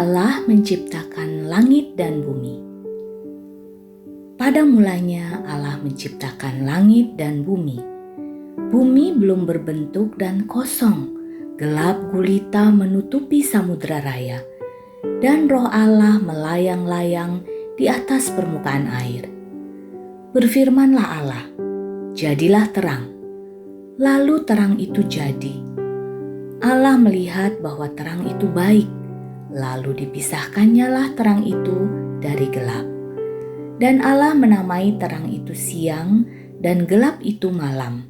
Allah menciptakan langit dan bumi. Pada mulanya Allah menciptakan langit dan bumi. Bumi belum berbentuk dan kosong, gelap gulita menutupi samudra raya, dan roh Allah melayang-layang di atas permukaan air. Berfirmanlah Allah, jadilah terang. Lalu terang itu jadi. Allah melihat bahwa terang itu baik, lalu dipisahkannyalah terang itu dari gelap. Dan Allah menamai terang itu siang dan gelap itu malam.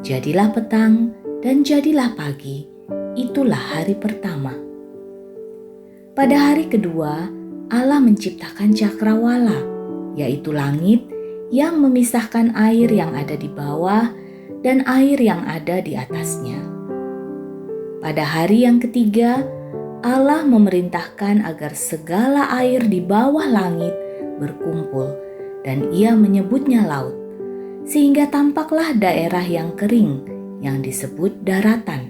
Jadilah petang dan jadilah pagi, itulah hari pertama. Pada hari kedua, Allah menciptakan cakrawala, yaitu langit yang memisahkan air yang ada di bawah dan air yang ada di atasnya. Pada hari yang ketiga, Allah memerintahkan agar segala air di bawah langit berkumpul, dan Ia menyebutnya laut, sehingga tampaklah daerah yang kering yang disebut daratan.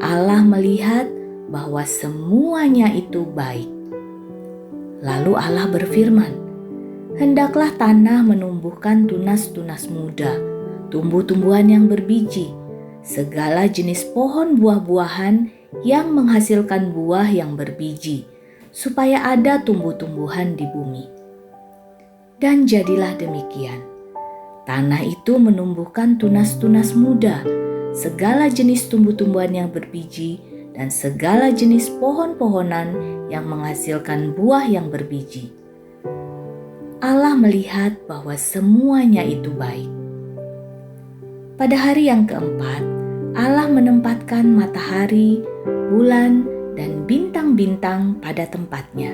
Allah melihat bahwa semuanya itu baik. Lalu Allah berfirman, hendaklah tanah menumbuhkan tunas-tunas muda, tumbuh-tumbuhan yang berbiji, segala jenis pohon buah-buahan yang menghasilkan buah yang berbiji, supaya ada tumbuh-tumbuhan di bumi. Dan jadilah demikian. Tanah itu menumbuhkan tunas-tunas muda, segala jenis tumbuh-tumbuhan yang berbiji, dan segala jenis pohon-pohonan yang menghasilkan buah yang berbiji. Allah melihat bahwa semuanya itu baik. Pada hari yang keempat, Allah menempatkan matahari, bulan, dan bintang-bintang pada tempatnya.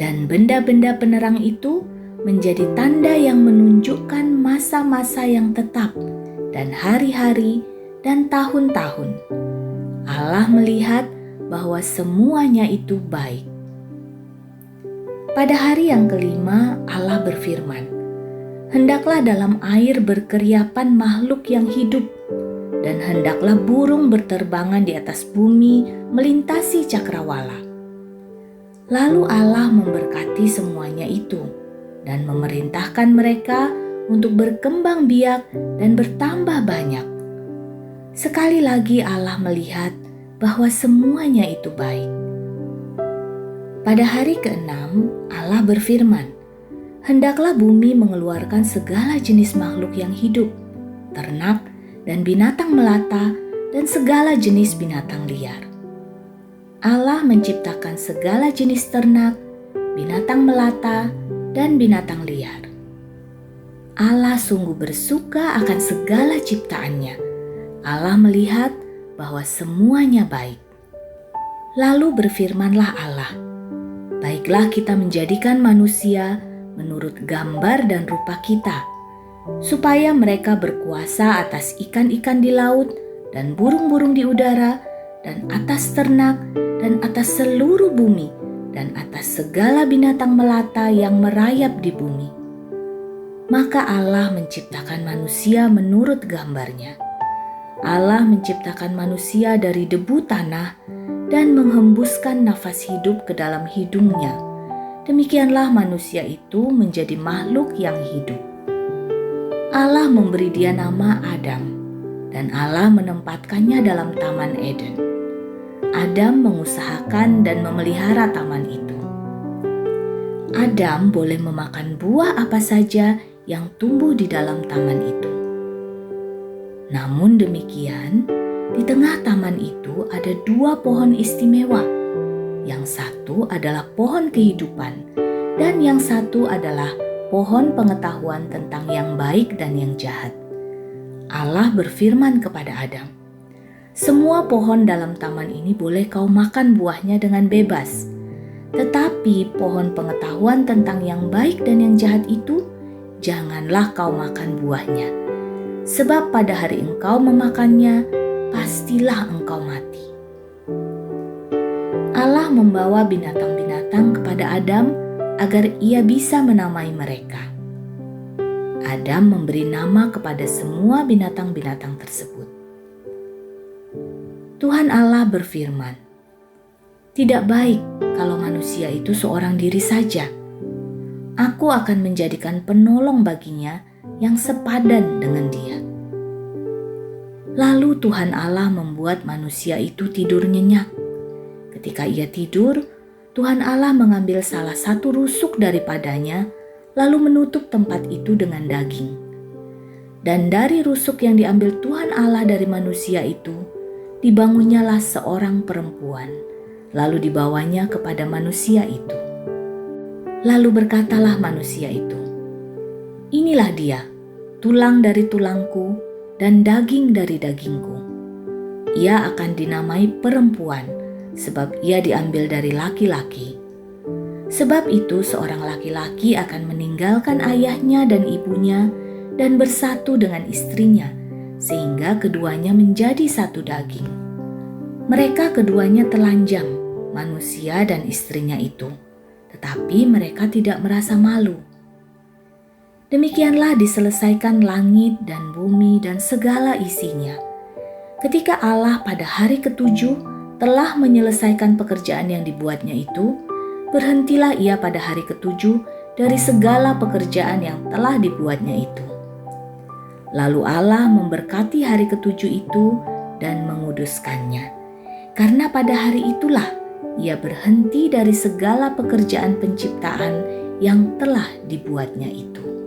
Dan benda-benda penerang itu menjadi tanda yang menunjukkan masa-masa yang tetap dan hari-hari dan tahun-tahun. Allah melihat bahwa semuanya itu baik. Pada hari yang kelima, Allah berfirman, hendaklah dalam air berkeriapan makhluk yang hidup, dan hendaklah burung berterbangan di atas bumi melintasi cakrawala. Lalu Allah memberkati semuanya itu dan memerintahkan mereka untuk berkembang biak dan bertambah banyak. Sekali lagi Allah melihat bahwa semuanya itu baik. Pada hari keenam, Allah berfirman, hendaklah bumi mengeluarkan segala jenis makhluk yang hidup, ternak dan binatang melata dan segala jenis binatang liar. Allah menciptakan segala jenis ternak, binatang melata, dan binatang liar. Allah sungguh bersuka akan segala ciptaannya. Allah melihat bahwa semuanya baik. Lalu berfirmanlah Allah, baiklah kita menjadikan manusia menurut gambar dan rupa kita, supaya mereka berkuasa atas ikan-ikan di laut dan burung-burung di udara dan atas ternak dan atas seluruh bumi dan atas segala binatang melata yang merayap di bumi. Maka Allah menciptakan manusia menurut gambarnya. Allah menciptakan manusia dari debu tanah dan menghembuskan nafas hidup ke dalam hidungnya. Demikianlah manusia itu menjadi makhluk yang hidup. Allah memberi dia nama Adam, dan Allah menempatkannya dalam Taman Eden. Adam mengusahakan dan memelihara taman itu. Adam boleh memakan buah apa saja yang tumbuh di dalam taman itu. Namun demikian, di tengah taman itu ada dua pohon istimewa. Yang satu adalah pohon kehidupan, dan yang satu adalah pohon pengetahuan tentang yang baik dan yang jahat. Allah berfirman kepada Adam, semua pohon dalam taman ini boleh kau makan buahnya dengan bebas. Tetapi pohon pengetahuan tentang yang baik dan yang jahat itu, janganlah kau makan buahnya. Sebab pada hari engkau memakannya, pastilah engkau mati. Allah membawa binatang-binatang kepada Adam agar ia bisa menamai mereka. Adam memberi nama kepada semua binatang-binatang tersebut. Tuhan Allah berfirman, Tidak baik kalau manusia itu seorang diri saja. Aku akan menjadikan penolong baginya yang sepadan dengan dia." Lalu Tuhan Allah membuat manusia itu tidur nyenyak. Ketika ia tidur, Tuhan Allah mengambil salah satu rusuk daripadanya, lalu menutup tempat itu dengan daging. Dan dari rusuk yang diambil Tuhan Allah dari manusia itu, dibangunnyalah seorang perempuan, lalu dibawanya kepada manusia itu. Lalu berkatalah manusia itu, "Inilah dia, tulang dari tulangku dan daging dari dagingku. Ia akan dinamai perempuan, sebab ia diambil dari laki-laki. Sebab itu seorang laki-laki akan meninggalkan ayahnya dan ibunya dan bersatu dengan istrinya, sehingga keduanya menjadi satu daging." Mereka keduanya telanjang, manusia dan istrinya itu, tetapi mereka tidak merasa malu. Demikianlah diselesaikan langit dan bumi dan segala isinya. Ketika Allah pada hari ketujuh telah menyelesaikan pekerjaan yang dibuatnya itu, berhentilah ia pada hari ketujuh dari segala pekerjaan yang telah dibuatnya itu. Lalu Allah memberkati hari ketujuh itu dan menguduskannya, karena pada hari itulah ia berhenti dari segala pekerjaan penciptaan yang telah dibuatnya itu.